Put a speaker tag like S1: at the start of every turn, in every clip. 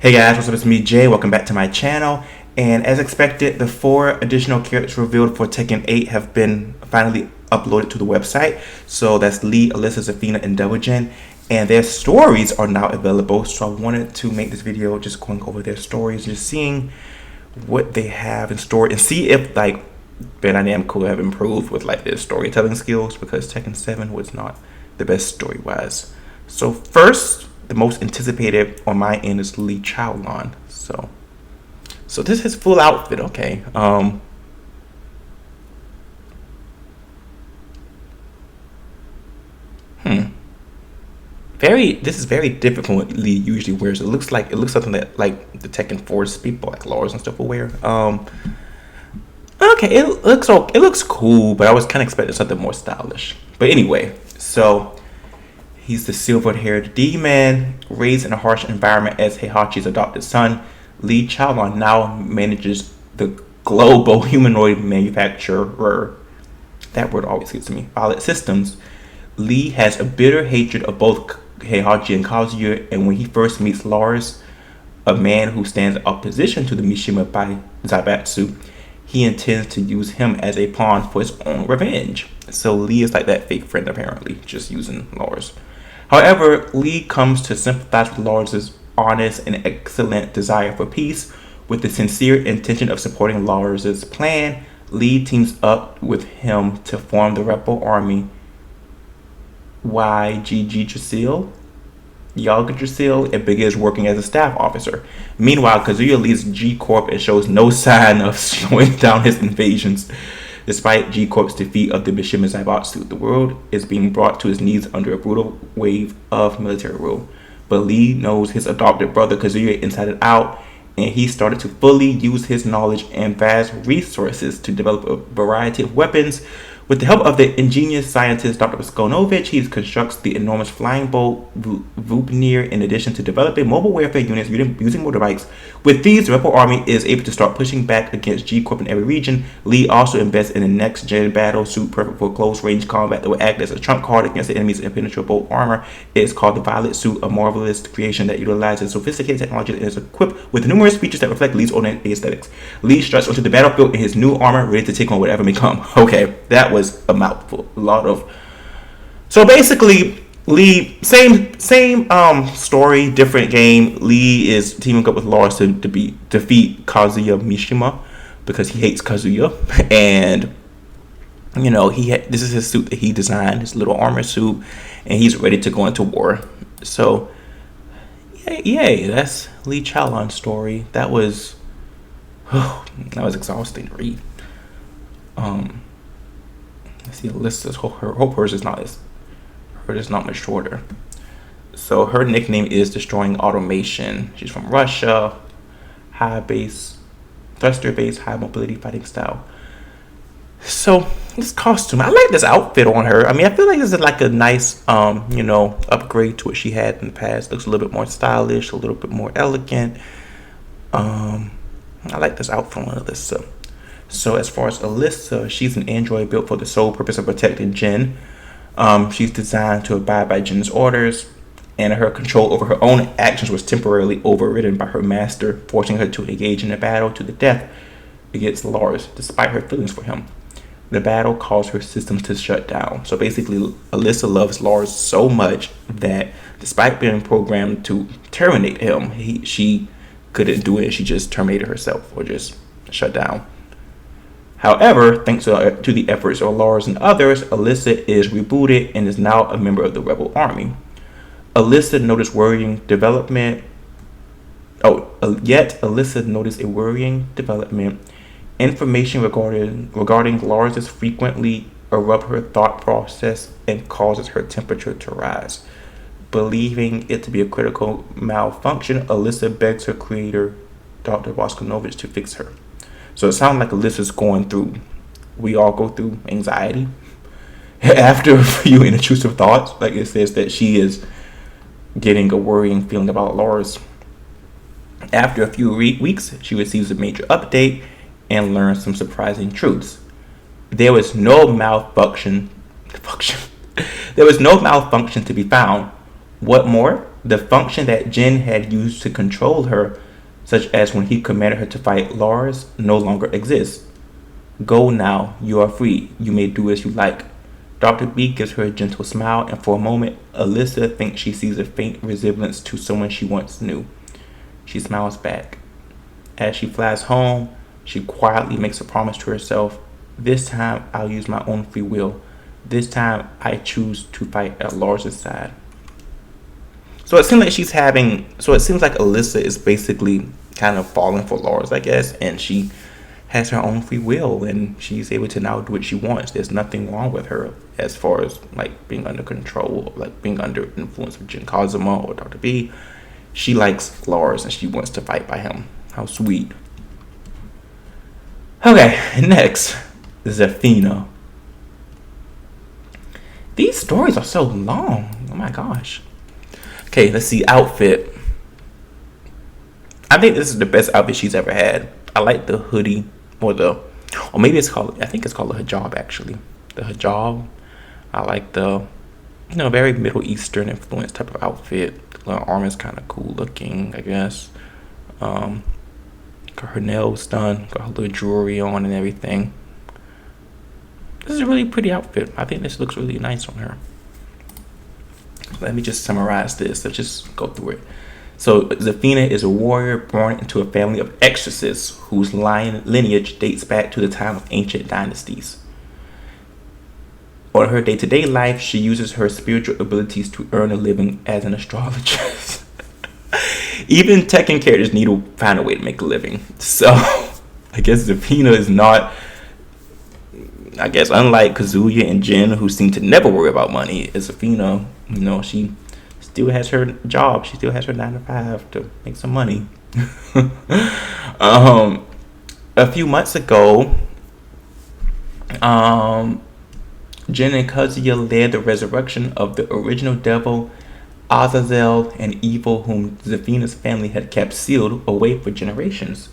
S1: Hey guys, what's up? It's me, Jay. Welcome back to my channel. And as expected, the 4 additional characters revealed for Tekken 8 have been finally uploaded to the website. So that's Lee, Alisa, Zafina, and Double Jin. And their stories are now available. So I wanted to make this video just going over their stories, just seeing what they have in store and see if like Bandai Namco have improved with like their storytelling skills, because Tekken 7 was not the best story-wise. So first, the most anticipated on my end is Lee Chaolan. So this is his full outfit, okay. This is very different from what Lee usually wears. It looks something that like the Tekken Force people like Lars and stuff will wear. Okay, it looks cool, but I was kind of expecting something more stylish. But anyway, so he's the silver-haired D-man, raised in a harsh environment as Heihachi's adopted son. Lee Chaolan now manages the global humanoid manufacturer. That word always gets to me. Violet Systems. Lee has a bitter hatred of both Heihachi and Kazuya, and when he first meets Lars, a man who stands in opposition to the Mishima by Zaibatsu, he intends to use him as a pawn for his own revenge. So Lee is like that fake friend, apparently, just using Lars. However, Lee comes to sympathize with Lars' honest and excellent desire for peace. With the sincere intention of supporting Lars' plan, Lee teams up with him to form the rebel army Yggdrasil and begins working as a staff officer. Meanwhile, Kazuya leads G Corp and shows no sign of slowing down his invasions. Despite G Corp's defeat of the Mishima Zaibatsu, the world is being brought to its knees under a brutal wave of military rule. But Lee knows his adopted brother Kazuya inside and out, and he started to fully use his knowledge and vast resources to develop a variety of weapons. With the help of the ingenious scientist Dr. Skonovich, he constructs the enormous flying bolt Vupnir, in addition to developing mobile warfare units using motorbikes. With these, the Rebel Army is able to start pushing back against G-Corp in every region. Lee also invests in a next-gen battle suit perfect for close-range combat that will act as a trump card against the enemy's impenetrable armor. It is called the Violet Suit, a marvelous creation that utilizes sophisticated technology and is equipped with numerous features that reflect Lee's own aesthetics. Lee struts onto the battlefield in his new armor, ready to take on whatever may come. Okay, that was a mouthful. So basically, Lee, same story, different game. Lee is teaming up with Lars to defeat Kazuya Mishima because he hates Kazuya, and you know this is his suit that he designed, his little armor suit, and he's ready to go into war. So yay, that's Lee Chaolan's story. That was exhausting to read. Let's see, Alisa's hers is not much shorter. So her nickname is Destroying Automation. She's from Russia. Thruster base, high mobility fighting style. So this costume, I like this outfit on her. I mean, I feel like this is like a nice, upgrade to what she had in the past. Looks a little bit more stylish, a little bit more elegant. I like this outfit on Alisa. So as far as Alisa, she's an android built for the sole purpose of protecting Jin. She's designed to abide by Jin's orders, and her control over her own actions was temporarily overridden by her master, forcing her to engage in a battle to the death against Lars, despite her feelings for him. The battle caused her systems to shut down. So basically, Alisa loves Lars so much that despite being programmed to terminate him, she couldn't do it. She just terminated herself, or just shut down. However, thanks to the efforts of Lars and others, Alisa is rebooted and is now a member of the Rebel Army. Alisa noticed worrying development. Alisa noticed a worrying development. Information regarding Lars frequently erupt her thought process and causes her temperature to rise. Believing it to be a critical malfunction, Alisa begs her creator, Dr. Voskonovich, to fix her. So it sounds like Alisa's we all go through anxiety after a few intrusive thoughts. Like it says that she is getting a worrying feeling about Lars. After a few weeks, she receives a major update and learns some surprising truths. There was no malfunction to be found. What more? The function that Jin had used to control her, such as when he commanded her to fight Lars, no longer exists. Go now, you are free. You may do as you like. Dr. B gives her a gentle smile, and for a moment, Alisa thinks she sees a faint resemblance to someone she once knew. She smiles back. As she flies home, she quietly makes a promise to herself. This time, I'll use my own free will. This time, I choose to fight at Lars' side. So it seems like it seems like Alisa is basically kind of falling for Lars, I guess, and she has her own free will, and she's able to now do what she wants. There's nothing wrong with her as far as like being under control, like being under influence of Jin Kazuma or Dr. B. She likes Lars and she wants to fight by him. How sweet. Okay, next, Zafina. These stories are so long. Oh my gosh. Okay, let's see. Outfit. I think this is the best outfit she's ever had. I like the hoodie. Or maybe I think it's called a hijab actually. The hijab. I like the, very Middle Eastern influence type of outfit. The arm is kind of cool looking, I guess. Got her nails done, got her little jewelry on and everything. This is a really pretty outfit. I think this looks really nice on her. Let me just summarize this. Let's just go through it. So Zafina is a warrior born into a family of exorcists whose lineage dates back to the time of ancient dynasties. On her day-to-day life, she uses her spiritual abilities to earn a living as an astrologist. Even Tekken characters need to find a way to make a living. So I guess Zafina is not, unlike Kazuya and Jin, who seem to never worry about money, Zafina, she still has her job. She still has her 9 to 5 to make some money. A few months ago, Jin and Kazuya led the resurrection of the original devil, Azazel, an evil whom Zafina's family had kept sealed away for generations.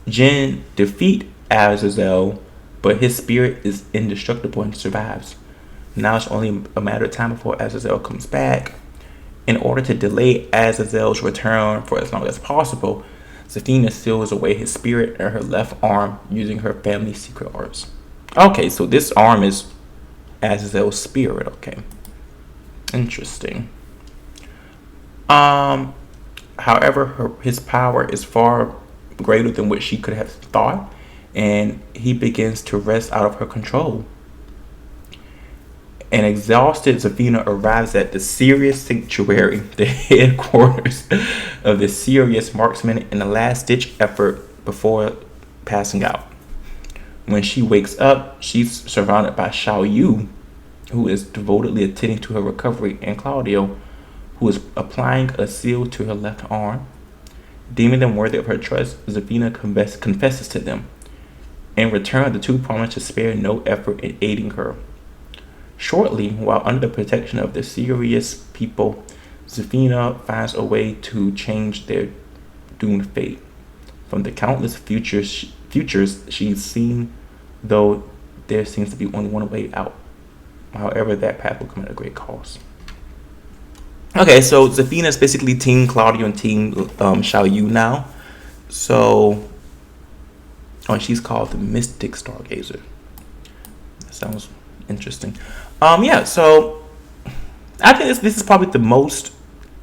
S1: Jin defeats Azazel, but his spirit is indestructible and survives. Now it's only a matter of time before Azazel comes back. In order to delay Azazel's return for as long as possible, Zafina seals away his spirit in her left arm using her family's secret arts. Okay, so this arm is Azazel's spirit. Okay, interesting. However, his power is far greater than what she could have thought, and he begins to wrest out of her control. An exhausted Zafina arrives at the Serious Sanctuary, the headquarters of the Serious Marksmen, in a last-ditch effort before passing out. When she wakes up, she's surrounded by Xiao Yu, who is devotedly attending to her recovery, and Claudio, who is applying a seal to her left arm. Deeming them worthy of her trust, Zafina confesses to them. In return, the two promise to spare no effort in aiding her. Shortly, while under the protection of the Serious people, Zafina finds a way to change their doomed fate. From the countless futures she's seen, though there seems to be only one way out. However, that path will come at a great cost. Okay, so Zafina is basically Team Claudio and Team Xiao Yu now. So, she's called the Mystic Stargazer. That sounds interesting. So I think this is probably the most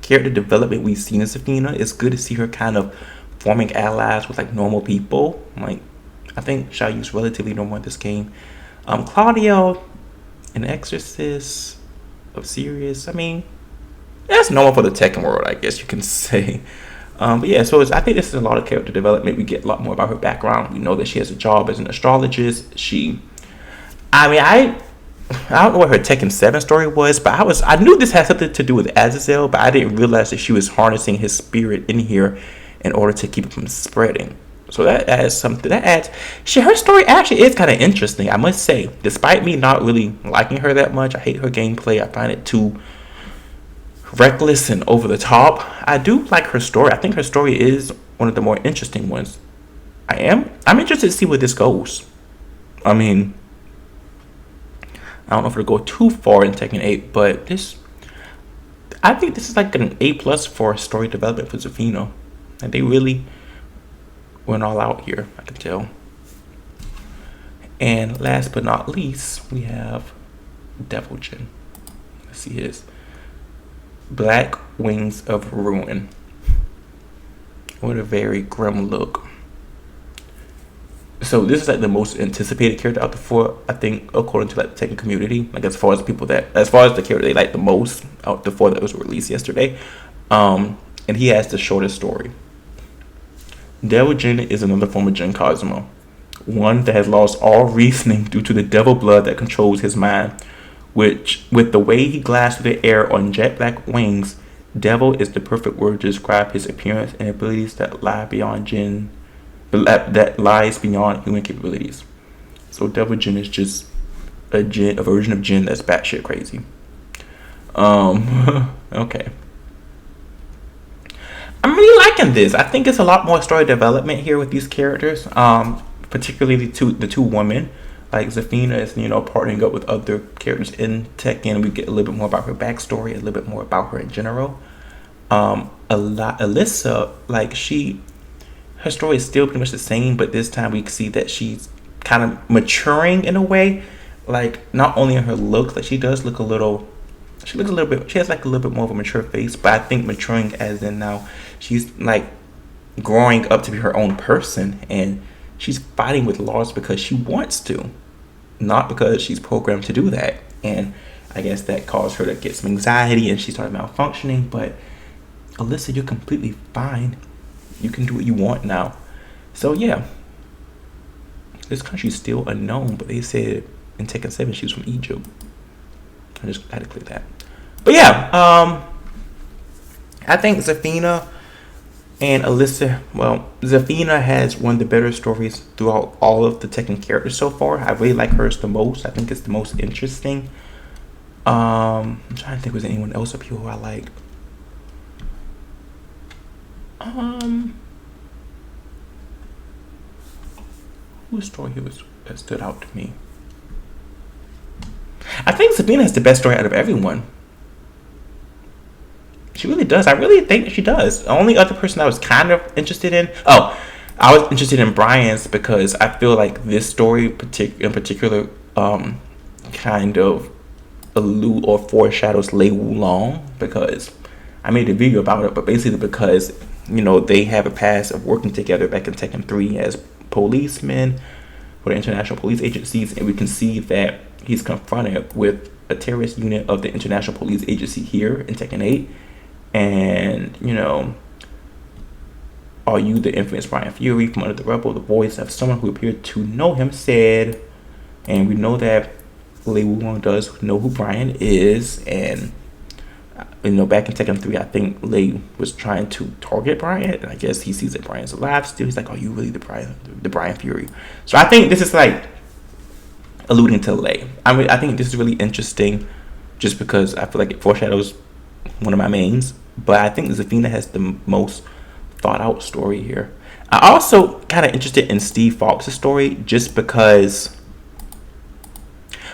S1: character development we've seen in Zafina. It's good to see her kind of forming allies with like normal people. Like, I think Xiao Yu's relatively normal in this game. Claudio, an exorcist of Sirius. I mean, that's normal for the Tekken world, I guess you can say. I think this is a lot of character development. We get a lot more about her background. We know that she has a job as an astrologist. I don't know what her Tekken 7 story was, but I knew this had something to do with Azazel, but I didn't realize that she was harnessing his spirit in here in order to keep it from spreading. So that adds something. Her story actually is kind of interesting, I must say. Despite me not really liking her that much, I hate her gameplay. I find it too reckless and over the top. I do like her story. I think her story is one of the more interesting ones. I'm interested to see where this goes. I mean, I don't know if it'll go too far in Tekken 8, but I think this is like an A+ for story development for Zafina. And they really went all out here, I can tell. And last but not least, we have Devil Jin. Let's see his Black Wings of Ruin. What a very grim look. So this is like the most anticipated character out the four, I think, according to like the Tekken community. Like as far as the character they like the most out the four that was released yesterday. And he has the shortest story. Devil Jin is another form of Jin Cosmo, one that has lost all reasoning due to the devil blood that controls his mind. Which, with the way he glides through the air on jet black wings, devil is the perfect word to describe his appearance and abilities that lie beyond Jin, that lies beyond human capabilities. So Devil Jin is just a version of Jin that's batshit crazy. Okay. I'm really liking this. I think it's a lot more story development here with these characters. Particularly the two women. Like Zafina is, partnering up with other characters in Tekken. We get a little bit more about her backstory, a little bit more about her in general. Alisa, like her story is still pretty much the same, but this time we see that she's kind of maturing in a way. Like not only in her looks, like she looks a little bit. She has like a little bit more of a mature face, but I think maturing as in now she's like growing up to be her own person, and she's fighting with laws because she wants to, not because she's programmed to do that. And I guess that caused her to get some anxiety and she started malfunctioning. But Alisa, you're completely fine. You can do what you want now. So yeah, this country's still unknown, but they said in Tekken 7 she was from Egypt. I just had to click that. But yeah, I think Zafina and Alisa, Zafina has one of the better stories throughout all of the Tekken characters so far. I really like hers the most. I think it's the most interesting. I'm trying to think, was anyone else up here who I like? Whose story here that stood out to me? I think Zafina has the best story out of everyone. She really does. I really think she does. The only other person I was kind of interested in... I was interested in Brian's because I feel like this story in particular kind of allude or foreshadows Lei Wulong, because I made a video about it, but basically because, they have a past of working together back in Tekken 3 as policemen for the international police agencies, and we can see that he's confronted with a terrorist unit of the international police agency here in Tekken 8. And, are you the infamous Brian Fury from Under the Rebel? The voice of someone who appeared to know him said. And we know that Lei Wulong does know who Brian is. And, back in Tekken 3, I think Lei was trying to target Brian. And I guess he sees that Brian's alive still. He's like, are you really the Brian Fury? So I think this is like alluding to Lei. I think this is really interesting just because I feel like it foreshadows one of my mains, but I think Zafina has the most thought out story here. I also kind of interested in Steve Fox's story just because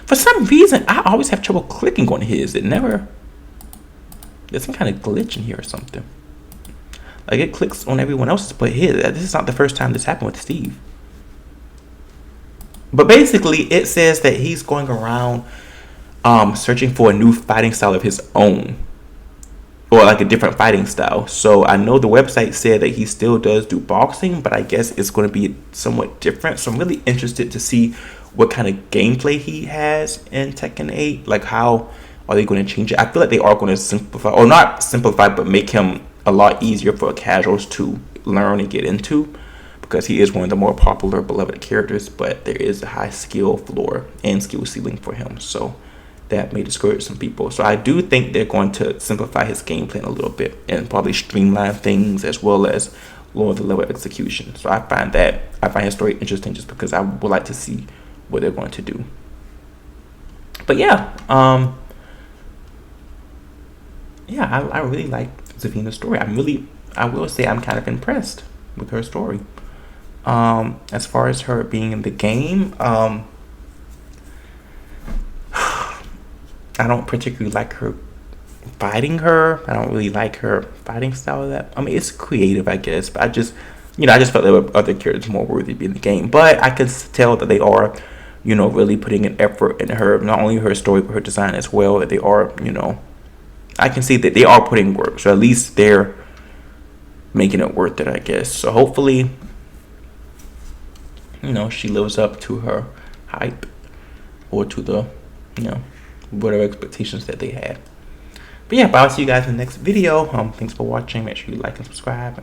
S1: for some reason I always have trouble clicking on his. There's some kind of glitch in here or something. Like it clicks on everyone else's, but his. This is not the first time this happened with Steve. But basically it says that he's going around searching for a new fighting style of his own. Or like a different fighting style. So I know the website said that he still does do boxing, but I guess it's going to be somewhat different. So I'm really interested to see what kind of gameplay he has in Tekken 8. Like how are they going to change it? I feel like they are going to simplify, or not simplify, but make him a lot easier for casuals to learn and get into, because he is one of the more popular, beloved characters, but there is a high skill floor and skill ceiling for him. So that may discourage some people. So I do think they're going to simplify his game plan a little bit and probably streamline things as well as lower the level of execution. So I find his story interesting just because I would like to see what they're going to do. But yeah, I really like Zafina's story. I will say I'm kind of impressed with her story. As far as her being in the game, I don't particularly like her fighting her. I don't really like her fighting style. That I mean, it's creative, I guess, but I just, I just felt there were other characters more worthy to be in the game. But I can tell that they are, really putting an effort in her, not only her story but her design as well. That they are, I can see that they are putting work. So at least they're making it worth it, I guess. So hopefully, she lives up to her hype or to the, whatever expectations that they had. But yeah, I'll see you guys in the next video. Thanks for watching. Make sure you like and subscribe.